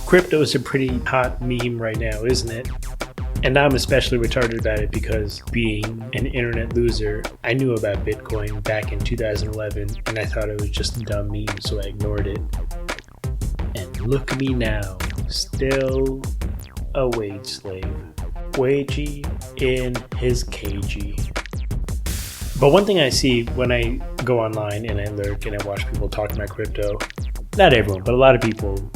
Crypto is a pretty hot meme right now, isn't it? And I'm especially retarded about it because, being an internet loser, I knew about Bitcoin back in 2011 and I thought it was just a dumb meme, so I ignored it. And look at me now, still a wage slave. Wagey in his cagey. But one thing I see when I go online and I lurk and I watch people talk about crypto, not everyone, but a lot of people,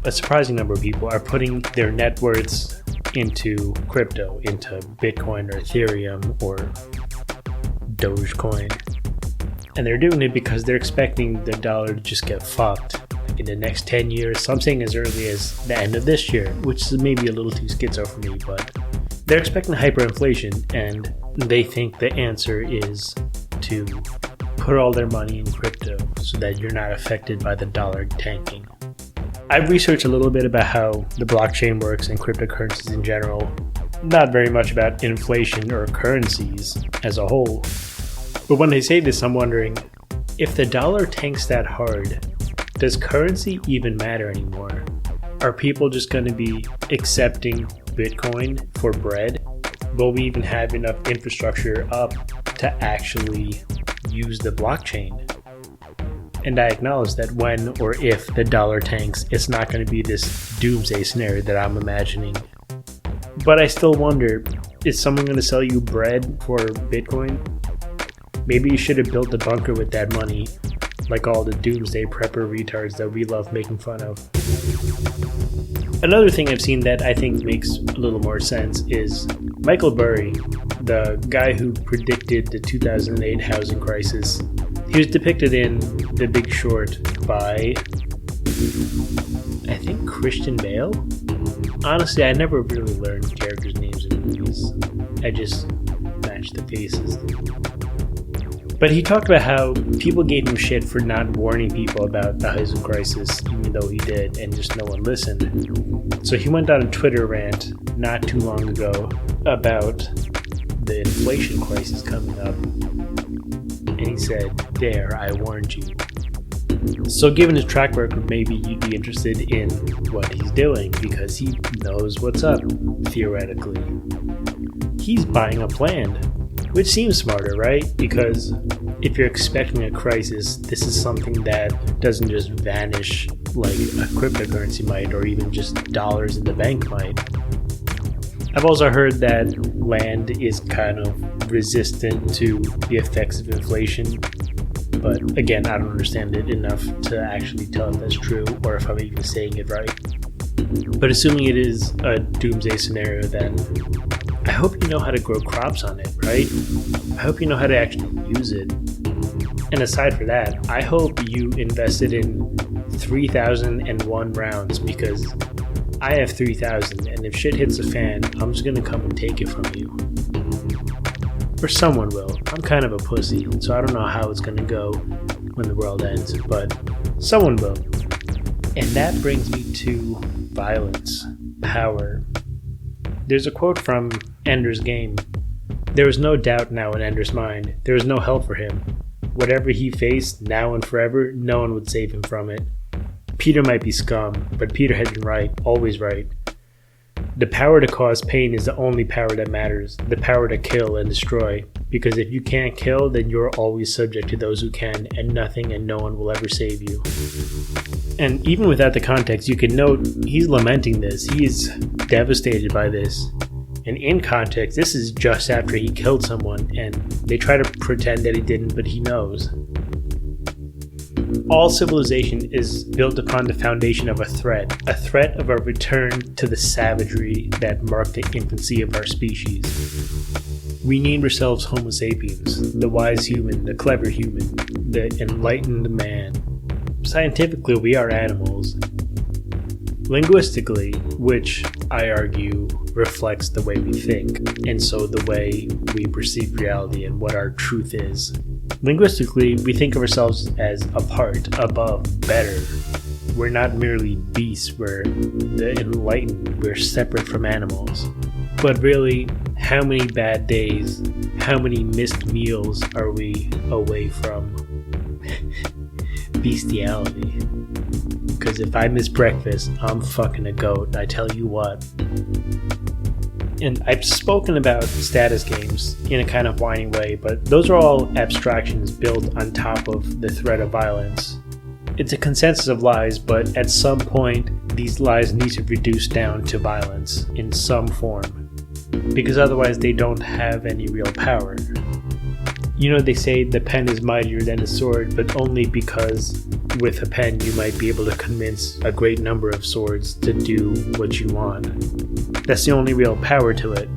a surprising number of people are putting their net worths into crypto, into Bitcoin or Ethereum or Dogecoin. And they're doing it because they're expecting the dollar to just get fucked like in the next 10 years. Some saying as early as the end of this year, which is maybe a little too schizo for me, but they're expecting hyperinflation and they think the answer is to put all their money in crypto so that you're not affected by the dollar tanking. I've researched a little bit about how the blockchain works and cryptocurrencies in general, not very much about inflation or currencies as a whole. But when I say this, I'm wondering, if the dollar tanks that hard, does currency even matter anymore? Are people just going to be accepting Bitcoin for bread? Will we even have enough infrastructure up to actually use the blockchain? And I acknowledge that when or if the dollar tanks, it's not going to be this doomsday scenario that I'm imagining. But I still wonder, is someone going to sell you bread for Bitcoin? Maybe you should have built a bunker with that money, like all the doomsday prepper retards that we love making fun of. Another thing I've seen that I think makes a little more sense is Michael Burry, the guy who predicted the 2008 housing crisis. He was depicted in The Big Short by, I think, Christian Bale? Honestly, I never really learned characters' names in movies. I just matched the faces. But he talked about how people gave him shit for not warning people about the housing crisis, even though he did, and just no one listened. So he went on a Twitter rant not too long ago about the inflation crisis coming up. And he said, "There, I warned you." So given his track record, maybe you'd be interested in what he's doing because he knows what's up, theoretically. He's buying up land, which seems smarter, right? Because if you're expecting a crisis, this is something that doesn't just vanish like a cryptocurrency might, or even just dollars in the bank might. I've also heard that land is kind of resistant to the effects of inflation, but again, I don't understand it enough to actually tell if that's true or if I'm even saying it right. But assuming it is a doomsday scenario, then I hope you know how to grow crops on it, right? I hope you know how to actually use it. And aside from that, I hope you invested in 3001 rounds, because I have 3,000, and if shit hits the fan, I'm just gonna come and take it from you. Or someone will. I'm kind of a pussy, so I don't know how it's gonna go when the world ends, but someone will. And that brings me to violence, power. There's a quote from Ender's Game. "There was no doubt now in Ender's mind. There was no help for him. Whatever he faced, now and forever, no one would save him from it. Peter might be scum, but Peter had been right, always right. The power to cause pain is the only power that matters, the power to kill and destroy. Because if you can't kill, then you're always subject to those who can, and nothing and no one will ever save you." And even without the context, you can note he's lamenting this. He is devastated by this. And in context, this is just after he killed someone, and they try to pretend that he didn't, but he knows. All civilization is built upon the foundation of a threat of a return to the savagery that marked the infancy of our species. We named ourselves Homo sapiens, the wise human, the clever human, the enlightened man. Scientifically, we are animals. Linguistically, which I argue reflects the way we think, and so the way we perceive reality and what our truth is. Linguistically, we think of ourselves as apart, above, better. We're not merely beasts, we're the enlightened, we're separate from animals. But really, how many bad days, how many missed meals are we away from bestiality? Because if I miss breakfast, I'm fucking a goat, I tell you what. And I've spoken about status games in a kind of whiny way, but those are all abstractions built on top of the threat of violence. It's a consensus of lies, but at some point, these lies need to reduce down to violence in some form, because otherwise they don't have any real power. You know, they say the pen is mightier than the sword, but only because with a pen you might be able to convince a great number of swords to do what you want. That's the only real power to it.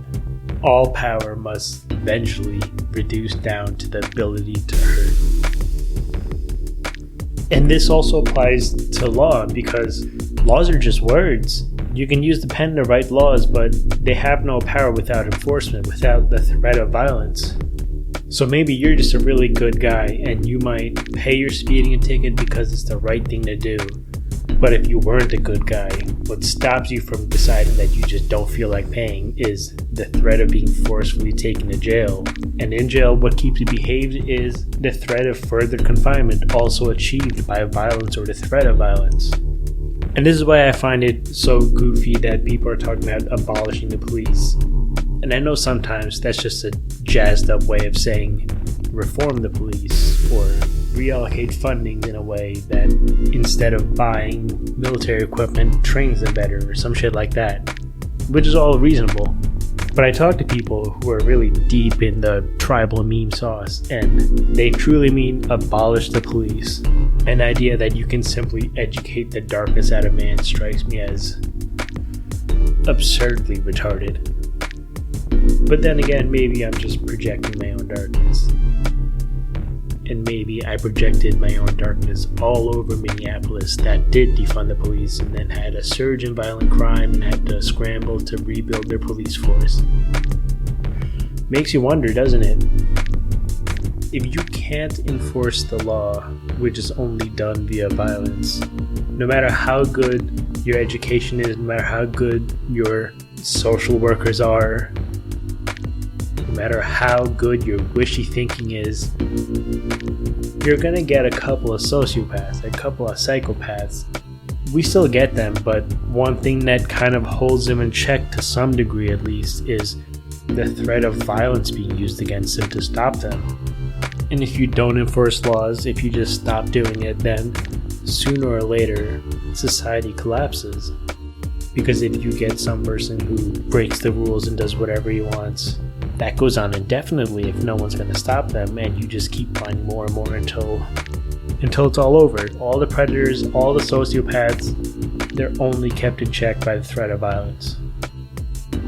All power must eventually reduce down to the ability to hurt. And this also applies to law, because laws are just words. You can use the pen to write laws, but they have no power without enforcement, without the threat of violence. So maybe you're just a really good guy and you might pay your speeding ticket because it's the right thing to do. But if you weren't a good guy, what stops you from deciding that you just don't feel like paying is the threat of being forcefully taken to jail. And in jail, what keeps you behaved is the threat of further confinement, also achieved by violence or the threat of violence. And this is why I find it so goofy that people are talking about abolishing the police. And I know sometimes that's just a jazzed up way of saying reform the police or reallocate funding in a way that instead of buying military equipment trains them better or some shit like that, which is all reasonable. But I talk to people who are really deep in the tribal meme sauce, and they truly mean abolish the police. An idea that you can simply educate the darkness out of man strikes me as absurdly retarded. But then again, maybe I'm just projecting my own darkness. And maybe I projected my own darkness all over Minneapolis that did defund the police and then had a surge in violent crime and had to scramble to rebuild their police force. Makes you wonder, doesn't it? If you can't enforce the law, which is only done via violence, no matter how good your education is, no matter how good your social workers are, no matter how good your wishy thinking is, you're gonna get a couple of sociopaths, a couple of psychopaths. We still get them, but one thing that kind of holds them in check to some degree at least is the threat of violence being used against them to stop them. And if you don't enforce laws, if you just stop doing it, then sooner or later society collapses. Because if you get some person who breaks the rules and does whatever he wants, that goes on indefinitely if no one's going to stop them, and you just keep finding more and more until it's all over. All the predators, all the sociopaths, they're only kept in check by the threat of violence.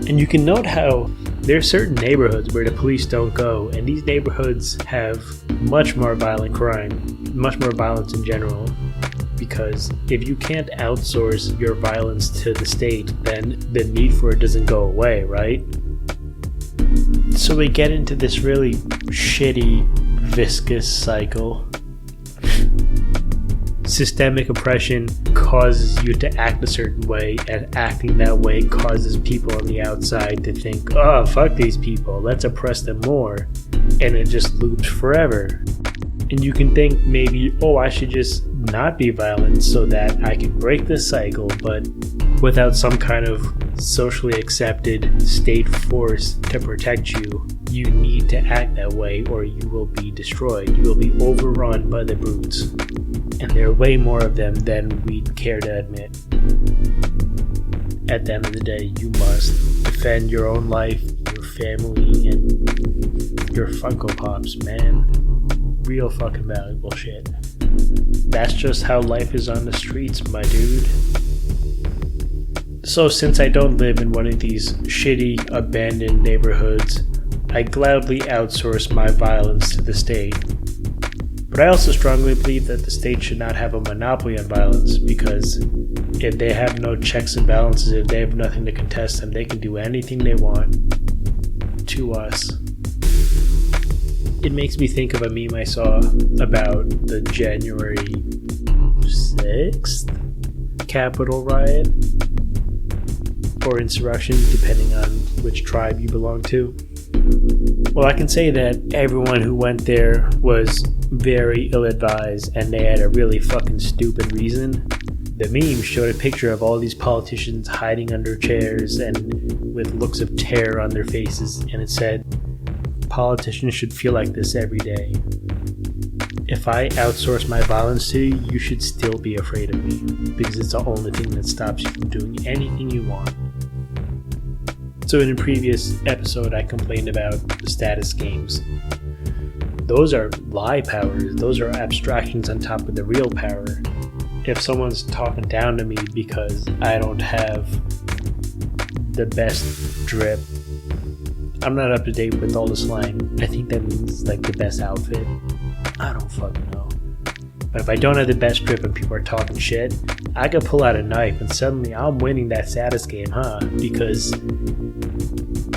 And you can note how there are certain neighborhoods where the police don't go, and these neighborhoods have much more violent crime, much more violence in general. Because if you can't outsource your violence to the state, then the need for it doesn't go away, right? So we get into this really shitty, viscous cycle. Systemic oppression causes you to act a certain way, and acting that way causes people on the outside to think, oh, fuck these people, let's oppress them more. And it just loops forever. And you can think maybe, oh, I should just not be violent so that I can break this cycle, but without some kind of socially accepted state force to protect you, you need to act that way or you will be destroyed. You will be overrun by the brutes. And there are way more of them than we'd care to admit. At the end of the day, you must defend your own life, your family, and your Funko Pops, man. Real fucking valuable shit. That's just how life is on the streets, my dude. So since I don't live in one of these shitty, abandoned neighborhoods, I gladly outsource my violence to the state. But I also strongly believe that the state should not have a monopoly on violence, because if they have no checks and balances, if they have nothing to contest them, they can do anything they want to us. It makes me think of a meme I saw about the January 6th Capitol riot. or insurrection, depending on which tribe you belong to. Well, I can say that everyone who went there was very ill-advised, and they had a really fucking stupid reason. The meme showed a picture of all these politicians hiding under chairs and with looks of terror on their faces, and it said, "Politicians should feel like this every day. If I outsource my violence to you, you should still be afraid of me, because it's the only thing that stops you from doing anything you want." So in a previous episode, I complained about status games. Those are lie powers. Those are abstractions on top of the real power. If someone's talking down to me because I don't have the best drip, I'm not up to date with all the slang. I think that means like the best outfit. I don't fucking know. But if I don't have the best drip and people are talking shit, I could pull out a knife and suddenly I'm winning that status game, huh? Because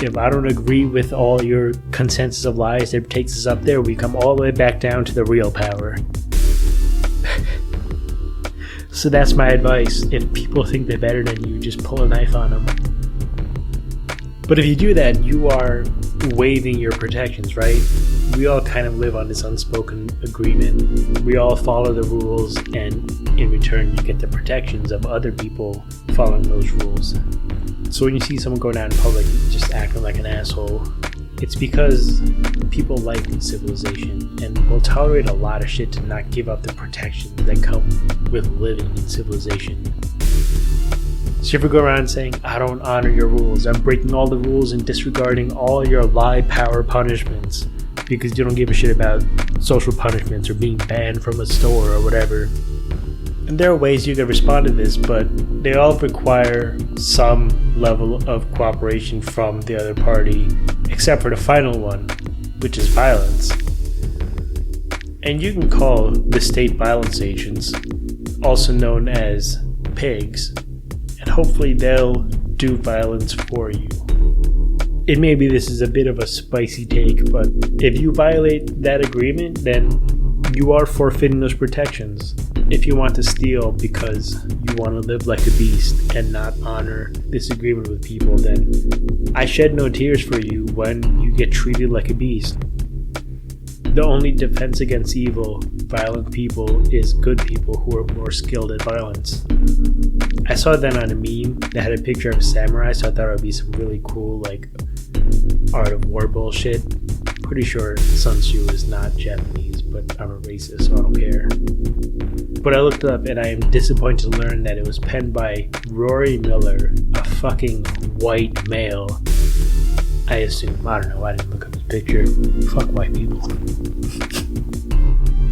if I don't agree with all your consensus of lies that takes us up there, we come all the way back down to the real power. So that's my advice. If people think they're better than you, just pull a knife on them. But if you do that, you are waiving your protections, right? We all kind of live on this unspoken agreement. We all follow the rules, and in return, you get the protections of other people following those rules. So when you see someone going out in public just acting like an asshole, it's because people like civilization and will tolerate a lot of shit to not give up the protections that come with living in civilization. So if you go around saying, "I don't honor your rules, I'm breaking all the rules and disregarding all your lie power punishments," because you don't give a shit about social punishments or being banned from a store or whatever. And there are ways you can respond to this, but they all require some level of cooperation from the other party, except for the final one, which is violence. And you can call the state violence agents, also known as pigs, and hopefully they'll do violence for you. It may be this is a bit of a spicy take, but if you violate that agreement, then you are forfeiting those protections. If you want to steal because you want to live like a beast and not honor this agreement with people, then I shed no tears for you when you get treated like a beast. The only defense against evil, violent people, is good people who are more skilled at violence. I saw that on a meme that had a picture of a samurai, so I thought it would be some really cool, like, art of war bullshit. Pretty sure Sun Tzu is not Japanese, but I'm a racist, so I don't care. But I looked it up and I am disappointed to learn that it was penned by Rory Miller, a fucking white male. I assume. I don't know, I didn't look up his picture. Fuck white people.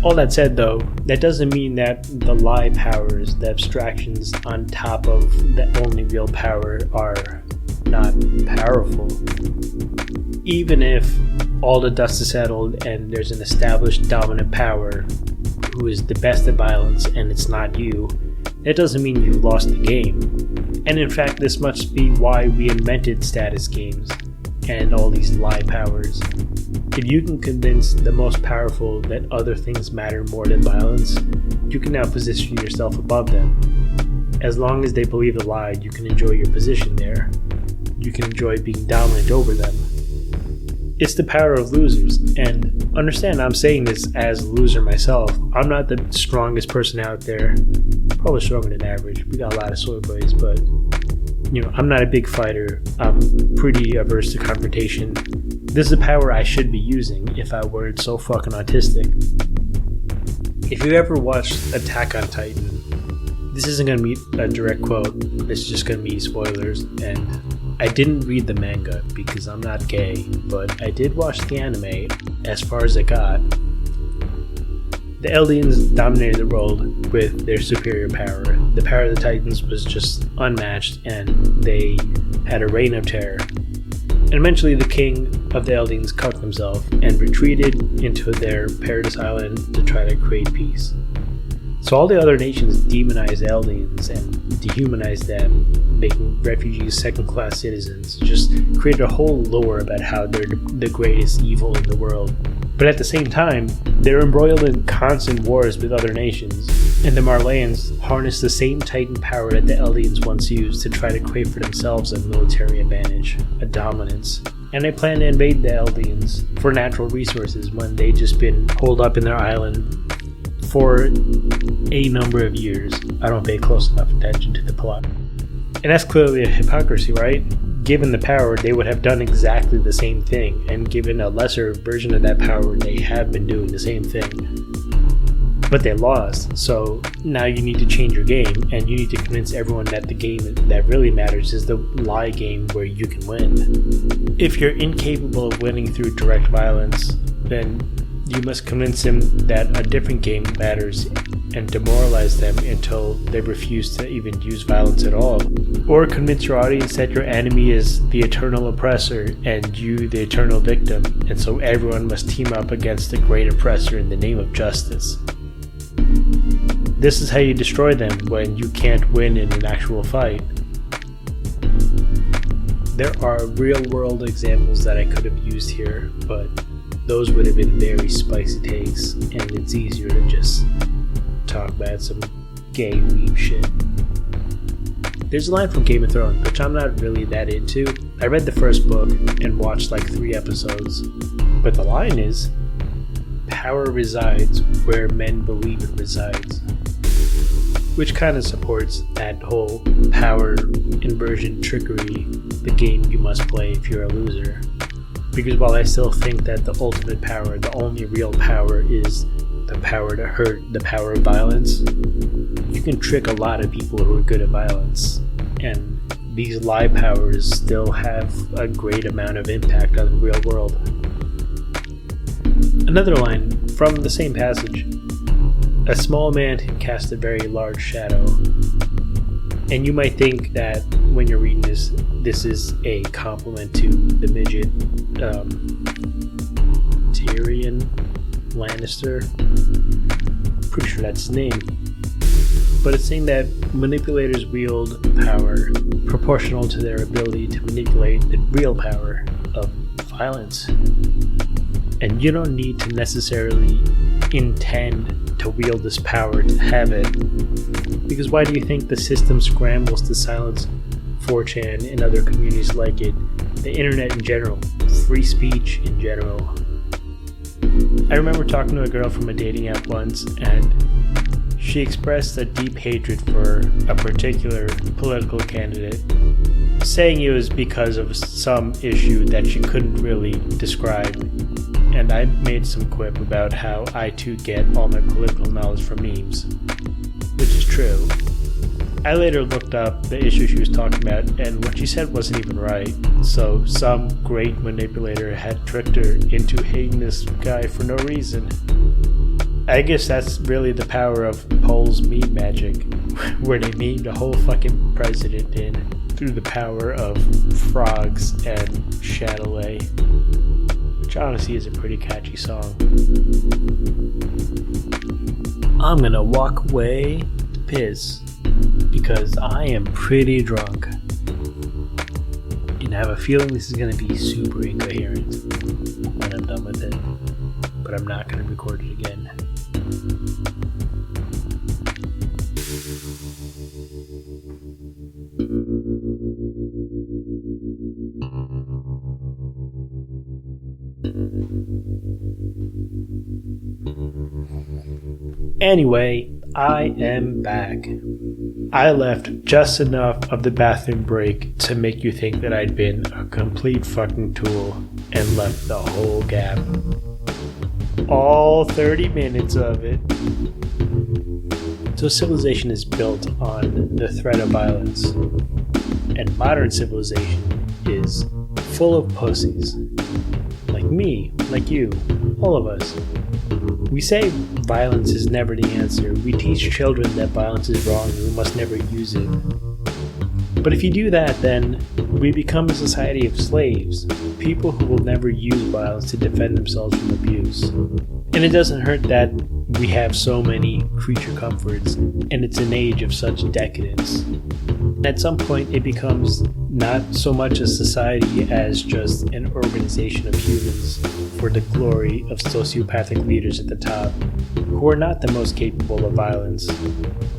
All that said though, that doesn't mean that the lie powers, the abstractions on top of the only real power are not powerful. Even if all the dust is settled and there's an established dominant power who is the best at violence and it's not you, that doesn't mean you lost the game. And in fact, this must be why we invented status games and all these lie powers. If you can convince the most powerful that other things matter more than violence, you can now position yourself above them. As long as they believe the lie, you can enjoy your position there. You can enjoy being dominant over them. It's the power of losers, and understand I'm saying this as a loser myself. I'm not the strongest person out there, probably stronger than average. We got a lot of soy boys, but I'm not a big fighter. I'm pretty averse to confrontation. This is a power I should be using if I weren't so fucking autistic. If you ever watched Attack on Titan, this isn't going to be a direct quote, it's just going to be spoilers, and I didn't read the manga because I'm not gay, but I did watch the anime as far as it got. The Eldians dominated the world with their superior power. The power of the Titans was just unmatched, and they had a reign of terror. And eventually the king of the Eldians cucked himself and retreated into their paradise island to try to create peace. So all the other nations demonized Eldians and dehumanized them, making refugees second-class citizens, just created a whole lore about how they're the greatest evil in the world. But at the same time, they're embroiled in constant wars with other nations. And the Marleyans harness the same Titan power that the Eldians once used to try to crave for themselves a military advantage, a dominance. And they plan to invade the Eldians for natural resources when they've just been holed up in their island for a number of years. I don't pay close enough attention to the plot. And that's clearly a hypocrisy, right? Given the power, they would have done exactly the same thing, and given a lesser version of that power, they have been doing the same thing. But they lost, so now you need to change your game, and you need to convince everyone that the game that really matters is the lie game where you can win. If you're incapable of winning through direct violence, then you must convince them that a different game matters and demoralize them until they refuse to even use violence at all. Or convince your audience that your enemy is the eternal oppressor and you the eternal victim, and so everyone must team up against the great oppressor in the name of justice. This is how you destroy them when you can't win in an actual fight. There are real-world examples that I could have used here, but those would have been very spicy takes, and it's easier to just talk about some gay weeb shit. There's a line from Game of Thrones, which I'm not really that into. I read the first book and watched like 3 episodes, but the line is, "Power resides where men believe it resides," which kind of supports that whole power inversion trickery, the game you must play if you're a loser. Because while I still think that the ultimate power, the only real power, is the power to hurt, the power of violence, you can trick a lot of people who are good at violence, and these lie powers still have a great amount of impact on the real world. Another line from the same passage: "A small man can cast a very large shadow." And you might think that when you're reading this is a compliment to the midget Tyrion Lannister. Pretty sure that's his name. But it's saying that manipulators wield power proportional to their ability to manipulate the real power of violence. And you don't need to necessarily intend to wield this power to have it. Because why do you think the system scrambles to silence 4chan and other communities like it, the internet in general, free speech in general? I remember talking to a girl from a dating app once, and she expressed a deep hatred for a particular political candidate, saying it was because of some issue that she couldn't really describe. And I made some quip about how I too get all my political knowledge from memes, which is true. I later looked up the issue she was talking about, and what she said wasn't even right. So some great manipulator had tricked her into hating this guy for no reason. I guess that's really the power of Pole's meme magic, where they memed a whole fucking president in through the power of frogs and Chatelet, which honestly is a pretty catchy song. I'm gonna walk away to piss because I am pretty drunk, and I have a feeling this is gonna be super incoherent when I'm done with it, but I'm not gonna record it again. Anyway, I am back. I left just enough of the bathroom break to make you think that I'd been a complete fucking tool and left the whole gap. All 30 minutes of it. So civilization is built on the threat of violence, and modern civilization is full of pussies. Like me, like you, all of us. We say violence is never the answer. We teach children that violence is wrong and we must never use it. But if you do that, then we become a society of slaves, people who will never use violence to defend themselves from abuse. And it doesn't hurt that we have so many creature comforts, and it's an age of such decadence. At some point, it becomes not so much a society as just an organization of humans for the glory of sociopathic leaders at the top, who are not the most capable of violence.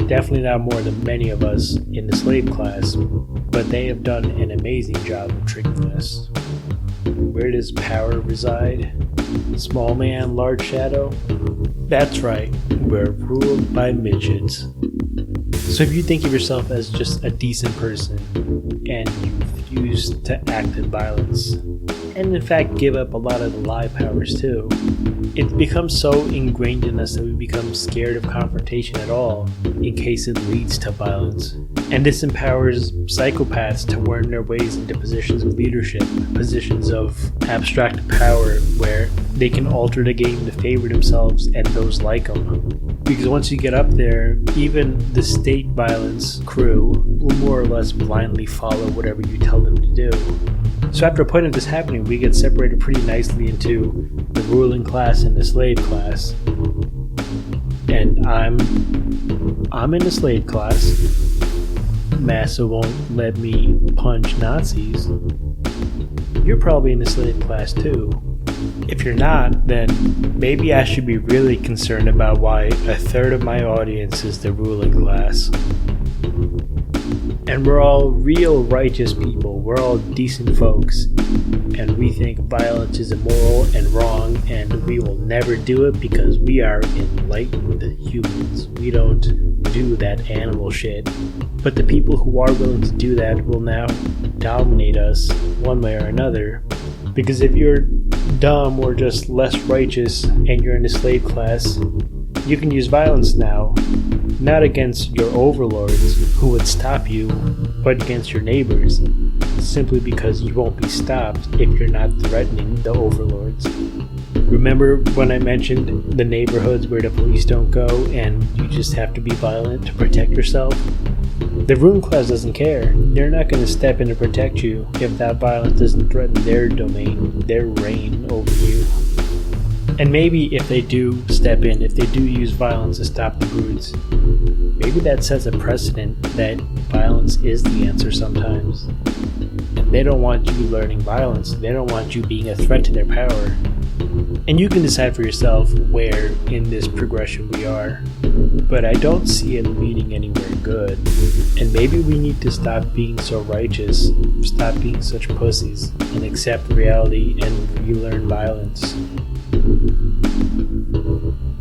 Definitely not more than many of us in the slave class, but they have done an amazing job of tricking us. Where does power reside? Small man, large shadow? That's right, we're ruled by midgets. So if you think of yourself as just a decent person and you refuse to act in violence, and in fact give up a lot of the lie powers too, it becomes so ingrained in us that we become scared of confrontation at all in case it leads to violence. And this empowers psychopaths to worm their ways into positions of leadership, positions of abstract power where they can alter the game to favor themselves and those like them. Because once you get up there, even the state violence crew will more or less blindly follow whatever you tell them to do. So after a point of this happening, we get separated pretty nicely into the ruling class and the slave class. And I'm in the slave class. Massa won't let me punch Nazis. You're probably in the slave class too. If you're not, then maybe I should be really concerned about why a third of my audience is the ruling class. And we're all real righteous people, we're all decent folks, and we think violence is immoral and wrong, and we will never do it because we are enlightened humans. We don't do that animal shit. But the people who are willing to do that will now dominate us one way or another. Because if you're dumb or just less righteous and you're in the slave class, you can use violence now, not against your overlords who would stop you, but against your neighbors, simply because you won't be stopped if you're not threatening the overlords. Remember when I mentioned the neighborhoods where the police don't go and you just have to be violent to protect yourself? The ruling class doesn't care. They're not going to step in to protect you if that violence doesn't threaten their domain, their reign over you. And maybe if they do step in, if they do use violence to stop the brutes, maybe that sets a precedent that violence is the answer sometimes. And they don't want you learning violence. They don't want you being a threat to their power. And you can decide for yourself where in this progression we are. But I don't see it leading anywhere good. And maybe we need to stop being so righteous, stop being such pussies, and accept reality and relearn violence.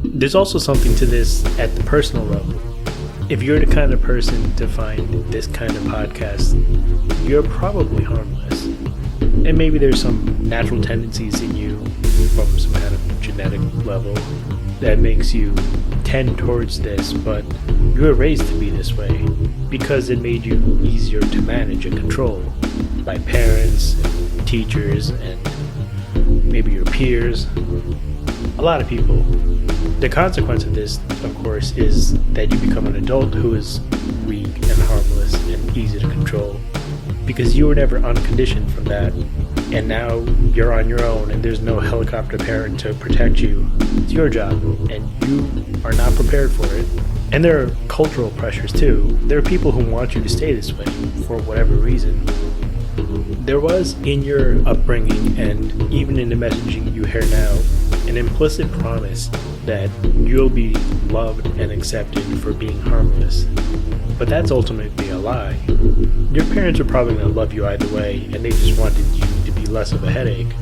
There's also something to this at the personal level. If you're the kind of person to find this kind of podcast, you're probably harmless. And maybe there's some natural tendencies in you from some kind of genetic level that makes you tend towards this, but you were raised to be this way because it made you easier to manage and control by parents, and teachers, and maybe your peers. A lot of people. The consequence of this, of course, is that you become an adult who is weak and harmless and easy to control because you were never unconditioned from that, and now you're on your own and there's no helicopter parent to protect you. It's your job and you are not prepared for it. And there are cultural pressures too. There are people who want you to stay this way for whatever reason. There was in your upbringing and even in the messaging you hear now an implicit promise that you'll be loved and accepted for being harmless. But that's ultimately a lie. Your parents are probably going to love you either way, and they just wanted you to be less of a headache.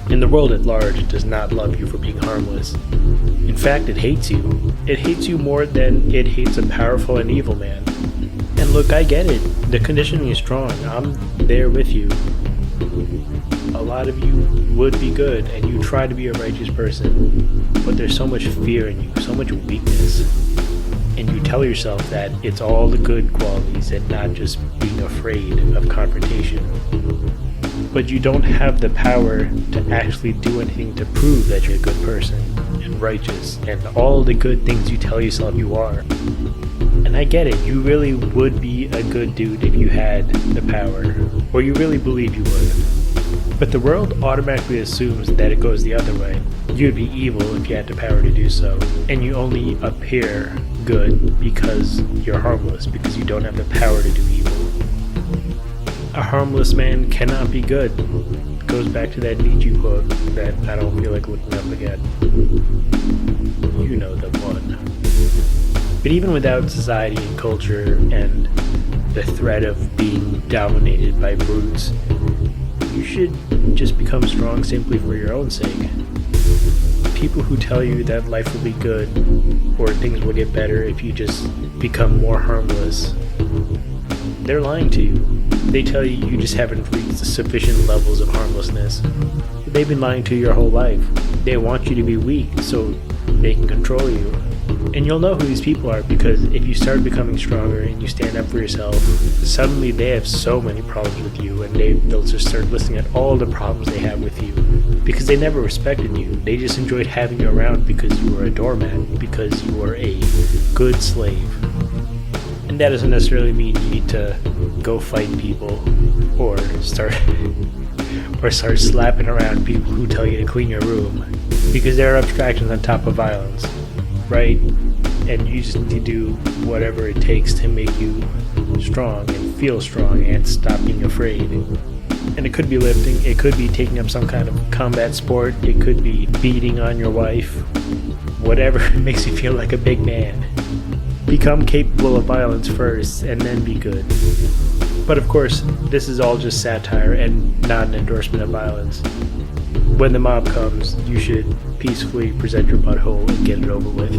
And the world at large does not love you for being harmless. In fact, it hates you. It hates you more than it hates a powerful and evil man. And look, I get it. The conditioning is strong. I'm there with you. A lot of you would be good, and you try to be a righteous person, but there's so much fear in you, so much weakness. And you tell yourself that it's all the good qualities and not just being afraid of confrontation. But you don't have the power to actually do anything to prove that you're a good person and righteous and all the good things you tell yourself you are. And I get it, you really would be a good dude if you had the power, or you really believe you would. But the world automatically assumes that it goes the other way. You'd be evil if you had the power to do so, and you only appear good because you're harmless, because you don't have the power to do evil. A harmless man cannot be good. It goes back to that Nietzsche quote that I don't feel like looking up again. You know the one. But even without society and culture and the threat of being dominated by brutes, you should just become strong simply for your own sake. People who tell you that life will be good or things will get better if you just become more harmless, they're lying to you. They tell you you just haven't reached sufficient levels of harmlessness. They've been lying to you your whole life. They want you to be weak so they can control you. And you'll know who these people are because if you start becoming stronger and you stand up for yourself, suddenly they have so many problems with you and they'll just start listing at all the problems they have with you because they never respected you. They just enjoyed having you around because you were a doormat, because you were a good slave. And that doesn't necessarily mean you need to go fight people or start slapping around people who tell you to clean your room because there are abstractions on top of violence. Right? And you just need to do whatever it takes to make you strong and feel strong and stop being afraid. And it could be lifting, it could be taking up some kind of combat sport, it could be beating on your wife, whatever makes you feel like a big man. Become capable of violence first and then be good. But of course, this is all just satire and not an endorsement of violence. When the mob comes, you should peacefully present your butthole and get it over with.